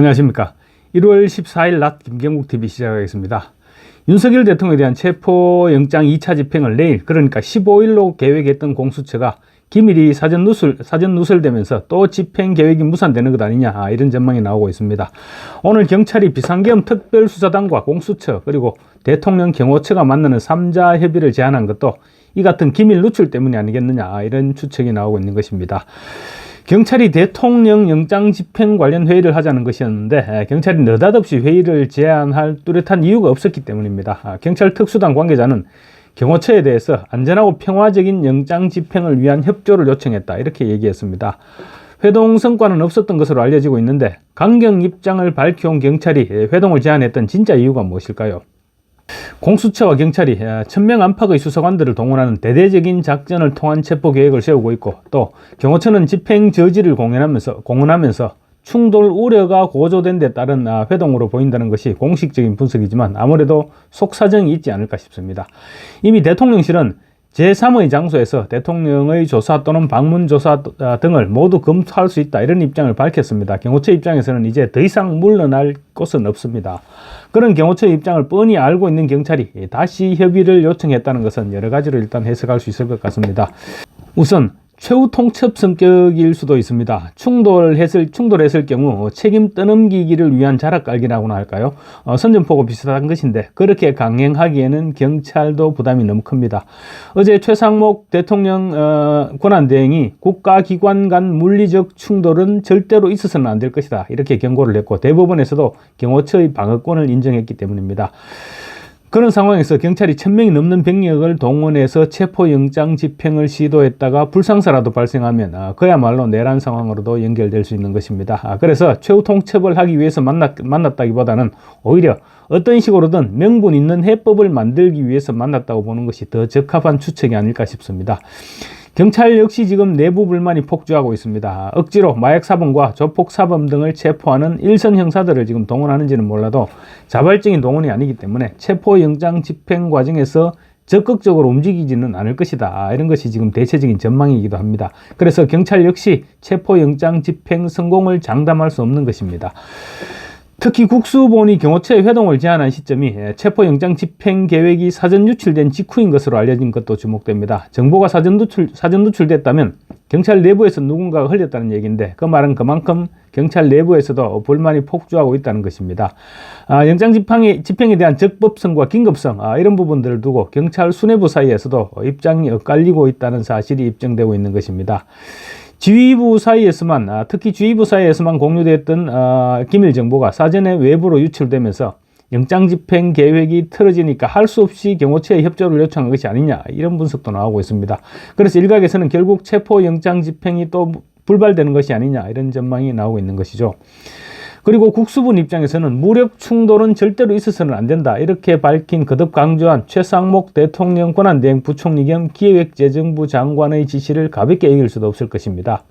안녕하십니까. 1월 14일 낮 김경국TV 시작하겠습니다. 윤석열 대통령에 대한 체포영장 2차 집행을 내일, 그러니까 15일로 계획했던 공수처가 기밀이 사전 누설되면서 또 집행 계획이 무산되는 것 아니냐, 이런 전망이 나오고 있습니다. 오늘 경찰이 비상계엄 특별수사단과 공수처 그리고 대통령 경호처가 만나는 3자 협의를 제안한 것도 이 같은 기밀 누출 때문이 아니겠느냐, 이런 추측이 나오고 있는 것입니다. 경찰이 대통령 영장 집행 관련 회의를 하자는 것이었는데 경찰이 느닷없이 회의를 제안할 뚜렷한 이유가 없었기 때문입니다. 경찰 특수단 관계자는 경호처에 대해서 안전하고 평화적인 영장 집행을 위한 협조를 요청했다, 이렇게 얘기했습니다. 회동 성과는 없었던 것으로 알려지고 있는데 강경 입장을 밝혀온 경찰이 회동을 제안했던 진짜 이유가 무엇일까요? 공수처와 경찰이 1000명 안팎의 수사관들을 동원하는 대대적인 작전을 통한 체포 계획을 세우고 있고, 또 경호처는 집행 저지를 공언하면서 충돌 우려가 고조된 데 따른 회동으로 보인다는 것이 공식적인 분석이지만 아무래도 속사정이 있지 않을까 싶습니다. 이미 대통령실은 제3의 장소에서 대통령의 조사 또는 방문 조사 등을 모두 검토할 수 있다, 이런 입장을 밝혔습니다. 경호처 입장에서는 이제 더 이상 물러날 곳은 없습니다. 그런 경호처 입장을 뻔히 알고 있는 경찰이 다시 협의를 요청했다는 것은 여러 가지로 일단 해석할 수 있을 것 같습니다. 우선 최후 통첩 성격일 수도 있습니다. 충돌했을 경우 책임 떠넘기기를 위한 자락 깔기라고나 할까요? 선전포고 비슷한 것인데 그렇게 강행하기에는 경찰도 부담이 너무 큽니다. 어제 최상목 대통령 권한대행이 국가기관 간 물리적 충돌은 절대로 있어서는 안 될 것이다, 이렇게 경고를 했고 대법원에서도 경호처의 방어권을 인정했기 때문입니다. 그런 상황에서 경찰이 1000명이 넘는 병력을 동원해서 체포영장 집행을 시도했다가 불상사라도 발생하면 그야말로 내란 상황으로도 연결될 수 있는 것입니다. 그래서 최후 통첩을 하기 위해서 만났다기보다는 오히려 어떤 식으로든 명분 있는 해법을 만들기 위해서 만났다고 보는 것이 더 적합한 추측이 아닐까 싶습니다. 경찰 역시 지금 내부 불만이 폭주하고 있습니다. 억지로 마약사범과 조폭사범 등을 체포하는 일선 형사들을 지금 동원하는지는 몰라도 자발적인 동원이 아니기 때문에 체포영장 집행 과정에서 적극적으로 움직이지는 않을 것이다, 이런 것이 지금 대체적인 전망이기도 합니다. 그래서 경찰 역시 체포영장 집행 성공을 장담할 수 없는 것입니다. 특히 국수본이 경호처에 회동을 제안한 시점이 체포영장 집행 계획이 사전 유출된 직후인 것으로 알려진 것도 주목됩니다. 정보가 사전 누출됐다면 경찰 내부에서 누군가가 흘렸다는 얘기인데 그 말은 그만큼 경찰 내부에서도 불만이 폭주하고 있다는 것입니다. 영장 집행에 대한 적법성과 긴급성, 이런 부분들을 두고 경찰 수뇌부 사이에서도 입장이 엇갈리고 있다는 사실이 입증되고 있는 것입니다. 지휘부 사이에서만, 특히 지휘부 사이에서만 공유됐던 기밀 정보가 사전에 외부로 유출되면서 영장 집행 계획이 틀어지니까 할 수 없이 경호처에 협조를 요청한 것이 아니냐, 이런 분석도 나오고 있습니다. 그래서 일각에서는 결국 체포 영장 집행이 또 불발되는 것이 아니냐, 이런 전망이 나오고 있는 것이죠. 그리고 국수본 입장에서는 무력 충돌은 절대로 있어서는 안 된다, 이렇게 밝힌 거듭 강조한 최상목 대통령 권한대행 부총리 겸 기획재정부 장관의 지시를 가볍게 여길 수도 없을 것입니다.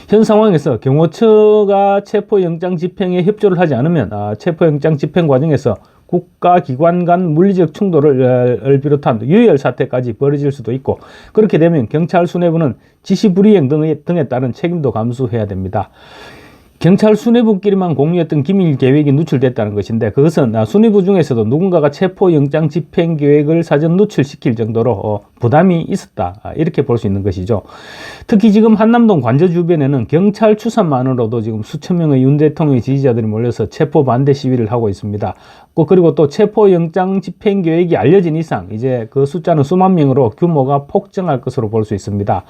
현 상황에서 경호처가 체포영장 집행에 협조를 하지 않으면 체포영장 집행 과정에서 국가기관 간 물리적 충돌을 비롯한 유혈 사태까지 벌어질 수도 있고, 그렇게 되면 경찰 수뇌부는 지시불이행 등에 따른 책임도 감수해야 됩니다. 경찰 수뇌부끼리만 공유했던 기밀 계획이 누출됐다는 것인데 그것은 수뇌부 중에서도 누군가가 체포영장 집행 계획을 사전 누출시킬 정도로 부담이 있었다, 이렇게 볼 수 있는 것이죠. 특히 지금 한남동 관저 주변에는 경찰 추산만으로도 지금 수천 명의 윤 대통령의 지지자들이 몰려서 체포 반대 시위를 하고 있습니다. 그리고 또 체포영장 집행 계획이 알려진 이상 이제 그 숫자는 수만 명으로 규모가 폭증할 것으로 볼 수 있습니다.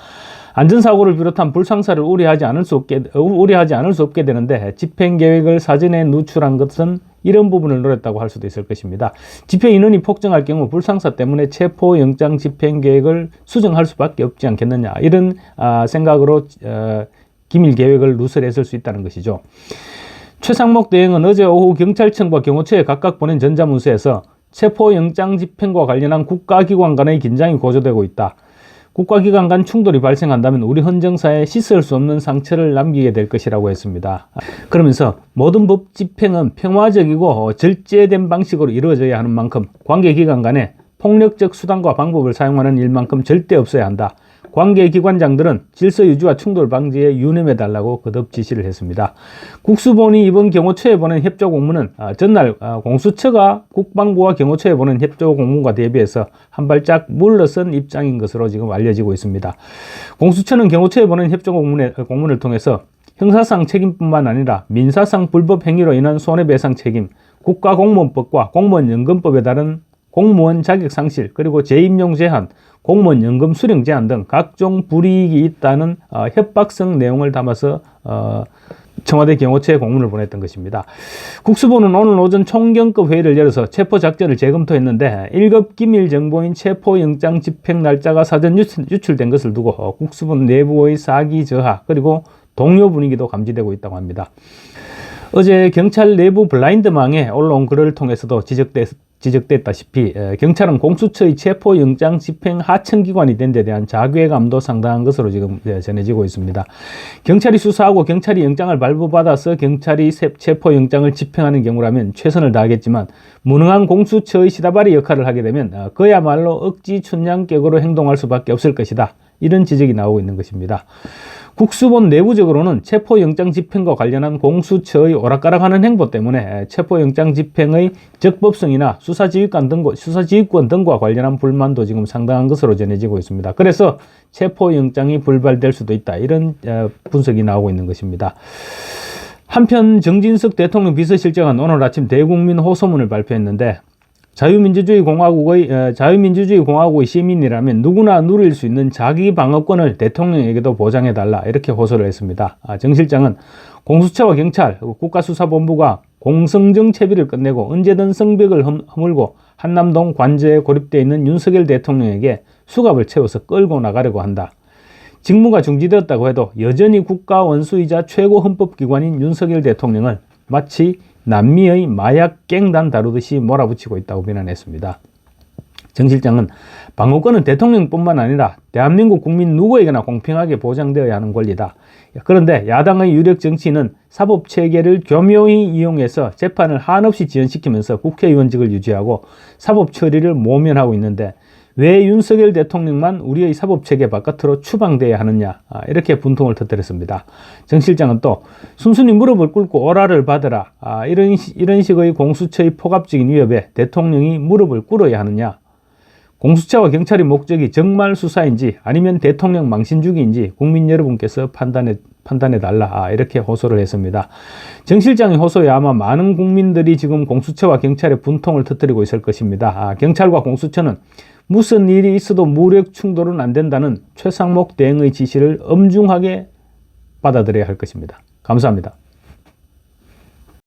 안전사고를 비롯한 불상사를 우려하지 않을 수 없게 되는데 집행 계획을 사전에 누출한 것은 이런 부분을 노렸다고 할 수도 있을 것입니다. 집회 인원이 폭증할 경우 불상사 때문에 체포영장 집행 계획을 수정할 수밖에 없지 않겠느냐, 이런 생각으로 기밀 계획을 누설했을 수 있다는 것이죠. 최상목 대행은 어제 오후 경찰청과 경호처에 각각 보낸 전자문서에서 체포영장 집행과 관련한 국가기관 간의 긴장이 고조되고 있다. 국가기관 간 충돌이 발생한다면 우리 헌정사에 씻을 수 없는 상처를 남기게 될 것이라고 했습니다. 그러면서 모든 법 집행은 평화적이고 절제된 방식으로 이루어져야 하는 만큼 관계기관 간에 폭력적 수단과 방법을 사용하는 일만큼 절대 없어야 한다. 관계기관장들은 질서 유지와 충돌 방지에 유념해달라고 거듭 지시를 했습니다. 국수본이 이번 경호처에 보낸 협조 공문은 전날 공수처가 국방부와 경호처에 보낸 협조 공문과 대비해서 한 발짝 물러선 입장인 것으로 지금 알려지고 있습니다. 공수처는 경호처에 보낸 협조 공문을 통해서 형사상 책임뿐만 아니라 민사상 불법 행위로 인한 손해배상 책임, 국가공무원법과 공무원연금법에 따른 공무원 자격 상실, 그리고 재임용 제한, 공무원 연금 수령 제한 등 각종 불이익이 있다는 협박성 내용을 담아서 청와대 경호처에 공문을 보냈던 것입니다. 국수본은 오늘 오전 총경급 회의를 열어서 체포작전을 재검토했는데 1급 기밀 정보인 체포영장 집행 날짜가 사전 유출된 것을 두고 국수본 내부의 사기 저하 그리고 동요 분위기도 감지되고 있다고 합니다. 어제 경찰 내부 블라인드망에 올라온 글을 통해서도 지적됐다시피 경찰은 공수처의 체포영장 집행 하청기관이 된 데 대한 자괴감도 상당한 것으로 지금 전해지고 있습니다. 경찰이 수사하고 경찰이 영장을 발부받아서 경찰이 체포영장을 집행하는 경우라면 최선을 다하겠지만 무능한 공수처의 시다바리 역할을 하게 되면 그야말로 억지 춘향격으로 행동할 수밖에 없을 것이다. 이런 지적이 나오고 있는 것입니다. 국수본 내부적으로는 체포영장 집행과 관련한 공수처의 오락가락하는 행보 때문에 체포영장 집행의 적법성이나 수사지휘권 등과 관련한 불만도 지금 상당한 것으로 전해지고 있습니다. 그래서 체포영장이 불발될 수도 있다. 이런 분석이 나오고 있는 것입니다. 한편 정진석 대통령 비서실장은 오늘 아침 대국민 호소문을 발표했는데 자유민주주의 공화국의 시민이라면 누구나 누릴 수 있는 자기 방어권을 대통령에게도 보장해달라 이렇게 호소를 했습니다. 정 실장은 공수처와 경찰, 국가수사본부가 공성정 채비를 끝내고 언제든 성벽을 허물고 한남동 관저에 고립되어 있는 윤석열 대통령에게 수갑을 채워서 끌고 나가려고 한다. 직무가 중지되었다고 해도 여전히 국가 원수이자 최고 헌법기관인 윤석열 대통령을 마치 남미의 마약 갱단 다루듯이 몰아붙이고 있다고 비난했습니다. 정 실장은 방어권은 대통령뿐만 아니라 대한민국 국민 누구에게나 공평하게 보장되어야 하는 권리다. 그런데 야당의 유력 정치인은 사법체계를 교묘히 이용해서 재판을 한없이 지연시키면서 국회의원직을 유지하고 사법 처리를 모면하고 있는데 왜 윤석열 대통령만 우리의 사법체계 바깥으로 추방돼야 하느냐 이렇게 분통을 터뜨렸습니다. 정 실장은 또 순순히 무릎을 꿇고 오라를 받으라 이런 식의 공수처의 폭압적인 위협에 대통령이 무릎을 꿇어야 하느냐, 공수처와 경찰의 목적이 정말 수사인지 아니면 대통령 망신주기인지 국민 여러분께서 판단해달라 이렇게 호소를 했습니다. 정 실장의 호소에 아마 많은 국민들이 지금 공수처와 경찰의 분통을 터뜨리고 있을 것입니다. 경찰과 공수처는 무슨 일이 있어도 무력 충돌은 안 된다는 최상목 대행의 지시를 엄중하게 받아들여야 할 것입니다. 감사합니다.